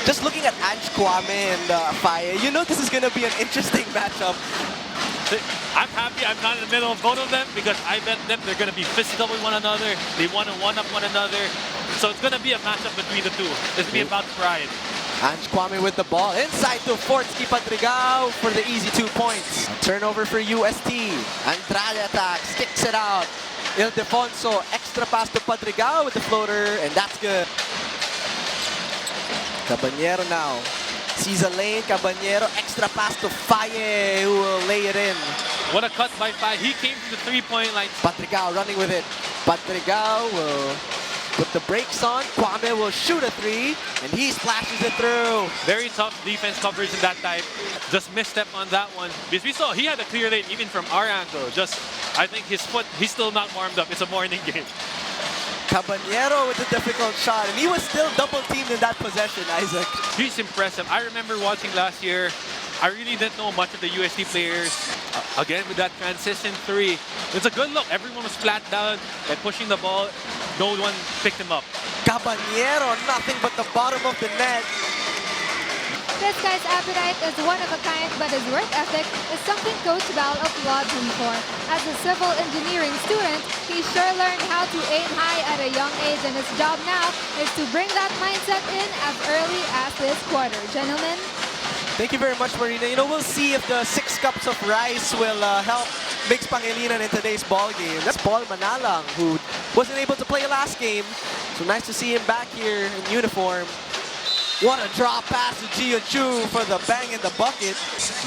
Just looking at Ange Kwame and Faye, you know this is going to be an interesting matchup. I'm happy I'm not in the middle of both of them because I bet them they're going to be physical with one another. They want to one-up one another. So it's going to be a matchup between the two. It's going to be about pride. Ange Kwame with the ball inside to Fortsky Padrigao for the easy 2 points. A turnover for UST. Andrade attacks, kicks it out. Ildefonso, extra pass to Padrigao with the floater, and that's good. Caballero now sees a lane. Caballero, extra pass to Faye, who will lay it in. What a cut by Faye. He came to the three-point line. Padrigao running with it. Padrigao will put the brakes on. Kwame will shoot a three, and he splashes it through. Very tough defense coverage in that type. Just misstep on that one. Because we saw he had a clear lane even from our angle. Just, I think his foot, he's still not warmed up. It's a morning game. Caballero with a difficult shot, and he was still double-teamed in that possession, Isaac. He's impressive. I remember watching last year. I really didn't know much of the UST players. Again, with that transition three. It's a good look. Everyone was flat down by pushing the ball. No one picked him up. Caballero, nothing but the bottom of the net. This guy's appetite is one of a kind, but his work ethic is something Coach Val applauds him for. As a civil engineering student, he sure learned how to aim high at a young age, and his job now is to bring that mindset in as early as this quarter. Gentlemen? Thank you very much, Marina. You know, we'll see if the 6 cups of rice will help Bigs Pangilinan in today's ball game. That's Paul Manalang, who wasn't able to play last game. So nice to see him back here in uniform. What a drop pass to Gio Chu for the bang in the bucket.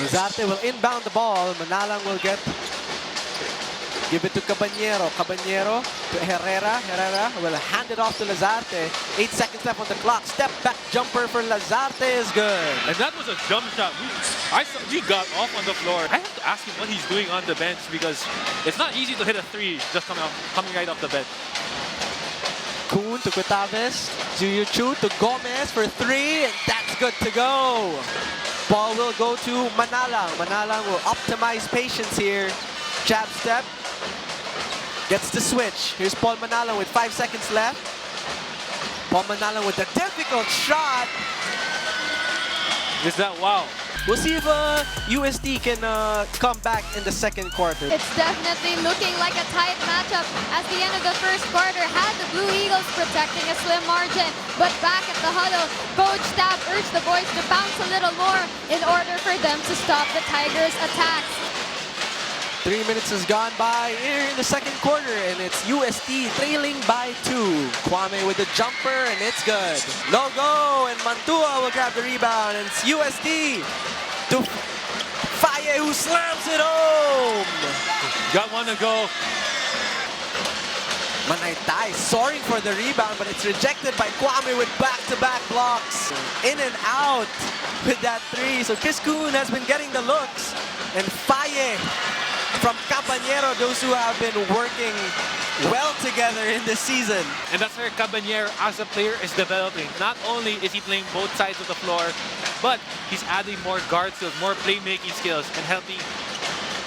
Lazarte will inbound the ball. Manalang will give it to Caballero. Caballero to Herrera. Herrera will hand it off to Lazarte. 8 seconds left on the clock. Step back jumper for Lazarte is good. And that was a jump shot. He got off on the floor. I have to ask him what he's doing on the bench because it's not easy to hit a three just coming right off the bench. Kuhn to Guitaves. Gio Chu to Gomez for 3, and that's good to go. Ball will go to Manalang. Manalang will optimize patience here. Jab step. Gets the switch. Here's Paul Manalang with 5 seconds left. Paul Manalang with a difficult shot. Is that wow? We'll see if UST can come back in the second quarter. It's definitely looking like a tight matchup as the end of the first quarter had the Blue Eagles protecting a slim margin. But back at the huddle, Coach Tab urged the boys to bounce a little more in order for them to stop the Tigers' attacks. 3 minutes has gone by here in the second quarter, and it's UST trailing by 2. Kwame with the jumper, and it's good. Logo, and Mantua will grab the rebound, and it's UST to Faye, who slams it home. Got one to go. Manaytay soaring for the rebound, but it's rejected by Kwame with back-to-back blocks. In and out with that three. So Chris Kuhn has been getting the looks, and Faye from Caballero, those who have been working well together in this season. And that's where Caballero as a player is developing. Not only is he playing both sides of the floor, but he's adding more guard skills, more playmaking skills,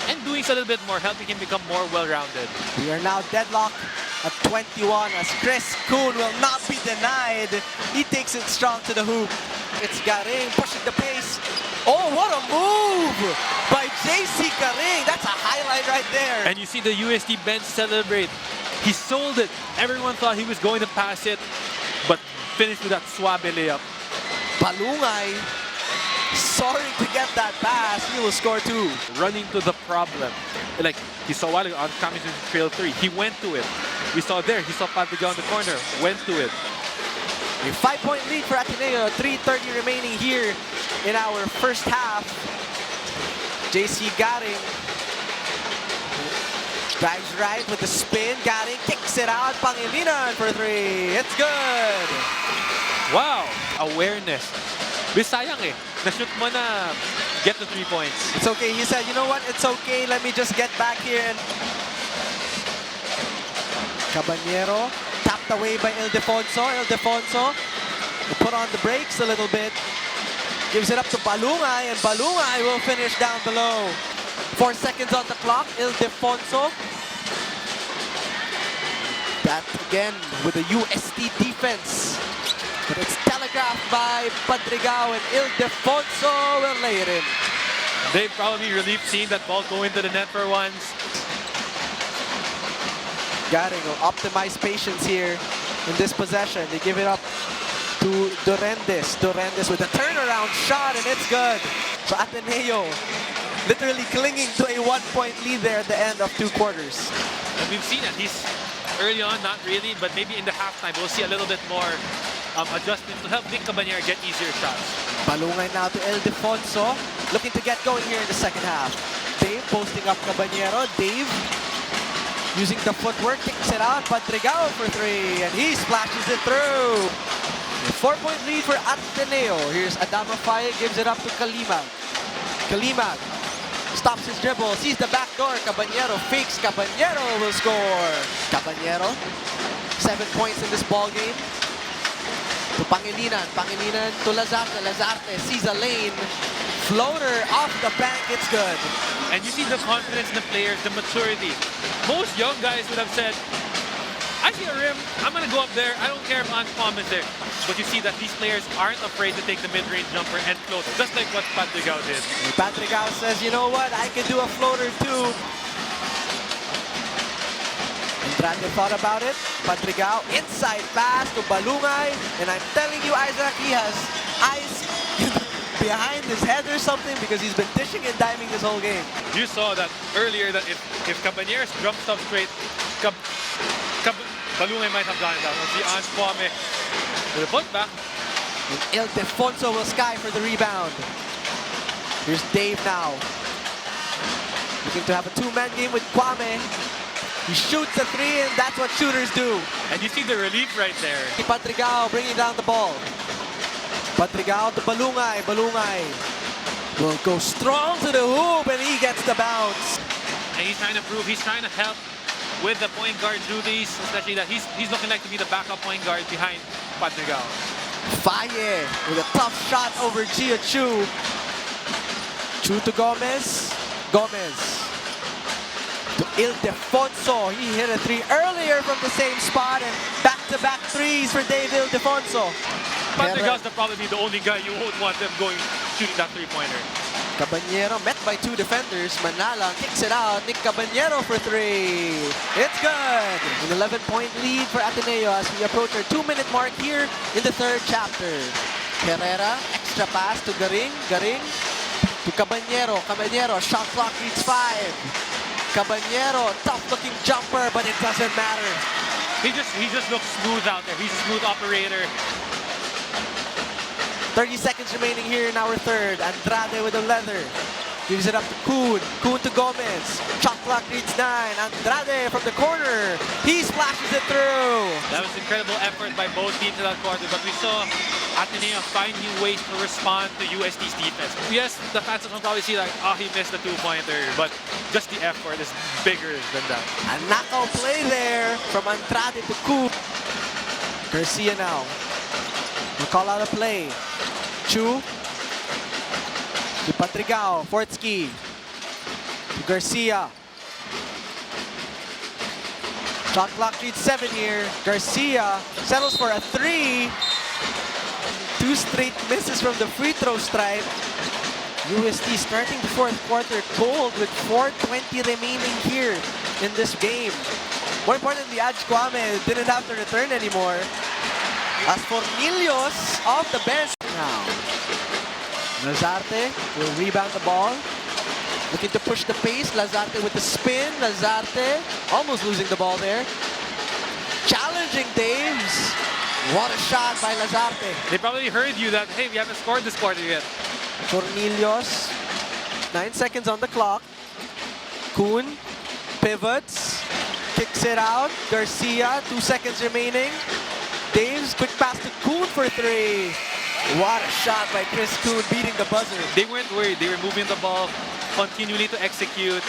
and doing a little bit more, helping him become more well-rounded. We are now deadlocked at 21 as Chris Kuhn will not be denied. He takes it strong to the hoop. It's Garing pushing the pace. Oh, what a move by JC Garing. That's a highlight right there. And you see the UST bench celebrate. He sold it. Everyone thought he was going to pass it, but finished with that suave layup. Palungay soaring to get that pass. He will score 2. Running to the problem. Like, he saw while on coming to trail 3. He went to it. We saw there, he saw Padrigao on the corner, went to it. A 5-point lead for Ateneo. 3:30 remaining here in our first half. JC Garing drives right with the spin. Garing kicks it out. Pangilinan for 3. It's good. Wow, awareness. Bisayang eh. Na-shoot mo na get the 3 points. It's okay. He said, you know what? It's okay. Let me just get back here. And Caballero tapped away by Ildefonso. Ildefonso put on the brakes a little bit. Gives it up to Balungay, and Balungay will finish down below. 4 seconds on the clock. Ildefonso. That again with the UST defense. But it's telegraphed stagecraft by Padrigao, and Ildefonso will lay it in. They probably relieved seeing that ball go into the net for once. Garing will optimize patience here in this possession. They give it up to Dorendes. Dorendes with a turnaround shot, and it's good. So Ateneo literally clinging to a 1-point lead there at the end of 2 quarters. And we've seen at least early on, not really, but maybe in the halftime, we'll see a little bit more adjustment to help Nick Cabanera get easier shots. Balungay now to Ildefonso, looking to get going here in the second half. Dave posting up Cabanero. Dave using the footwork, kicks it out. Padrigao for 3, and he splashes it through. A 4-point lead for Ateneo. Here's Adama Faye, gives it up to Kalimag. Kalimag stops his dribble, sees the back door. Cabanero fakes. Cabanero will score. Cabanero, 7 points in this ball game. To Pangilinan. Pangilinan to Lazarte. Lazarte sees a lane. Floater off the bank. It's good. And you see the confidence in the players, the maturity. Most young guys would have said, I see a rim, I'm going to go up there. I don't care if Anspom is there. But you see that these players aren't afraid to take the mid-range jumper and close, just like what Padrigao did. Padrigao says, you know what? I can do a floater too. Andrade thought about it. Padrigao, inside pass to Balungay. And I'm telling you, Isaac, he has eyes behind his head or something because he's been dishing and diving this whole game. You saw that earlier that if Cabanera's jumped up straight, Balungay might have gone down. We'll see Anspom with a putback. And Ildefonso will sky for the rebound. Here's Dave now. Looking to have a 2-man game with Kwame. He shoots a 3, and that's what shooters do. And you see the relief right there. Padrigao bringing down the ball. Padrigao to Balungay. Balungay will go strong to the hoop, and he gets the bounce. And he's trying to prove, he's trying to help with the point guard duties, especially that he's looking like to be the backup point guard behind Padrigao. Faye with a tough shot over Gia Chu. Chu to Gomez. Gomez to Ildefonso. He hit a 3 earlier from the same spot, and back-to-back 3s for Dave Ildefonso. Padrigao's probably the only guy you won't want them going shooting that 3-pointer. Cabanero met by 2 defenders. Manalang kicks it out. Nick Cabanero for 3. It's good. An 11-point lead for Ateneo as we approach our 2-minute mark here in the 3rd chapter. Herrera, extra pass to Garing. Garing to Cabanero. Cabanero, shot clock reads 5. Cabanero, tough-looking jumper, but it doesn't matter. He just looks smooth out there. He's a smooth operator. 30 seconds remaining here in our 3rd. Andrade with the leather. Gives it up to Kuhn. Kuhn to Gomez. Shot clock reads 9. Andrade from the corner. He splashes it through. That was incredible effort by both teams in that quarter, but we saw Ateneo find new ways to respond to UST's defense. Yes, the fans will probably see like, oh, he missed the 2-pointer, but just the effort is bigger than that. A knockout play there from Andrade to Kuhn. Garcia now. We'll call out a play. Chu to Padrigao. Fortsky to Garcia. Shot clock reads 7 here. Garcia settles for a 3. 2 straight misses from the free throw stripe. UST starting the 4th quarter cold with 4:20 remaining here in this game. More importantly, Aj Kwame didn't have to return anymore. As for Milios off the bench now. Lazarte will rebound the ball. Looking to push the pace. Lazarte with the spin. Lazarte almost losing the ball there. Challenging Daves. What a shot by Lazarte. They probably heard you that, hey, we haven't scored this quarter yet. Cornelius. 9 seconds on the clock. Kuhn pivots. Kicks it out. Garcia. 2 seconds remaining. Daves, quick pass to Kuhn for 3. What a shot by Chris Kuhn, beating the buzzer. They weren't worried. They were moving the ball continually to execute.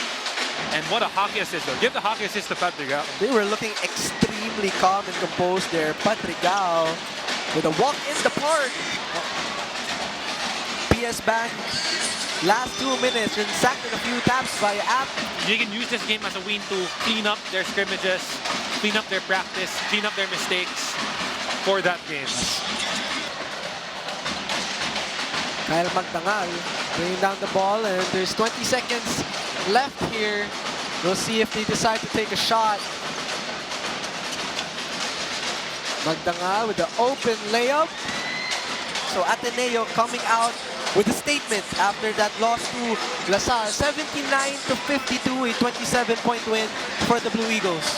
And what a hockey assist, though. Give the hockey assist to Padrigao. They were looking extremely calm and composed there. Padrigao with a walk in the park. PS Bank, last 2 minutes, and sacked in a few taps by UAAP. You can use this game as a win to clean up their scrimmages, clean up their practice, clean up their mistakes for that game. Kyle Magdangal bringing down the ball, and there's 20 seconds left here. We'll see if they decide to take a shot. Magdangal with the open layup. So Ateneo coming out with a statement after that loss to LaSalle. 79-52, a 27-point win for the Blue Eagles.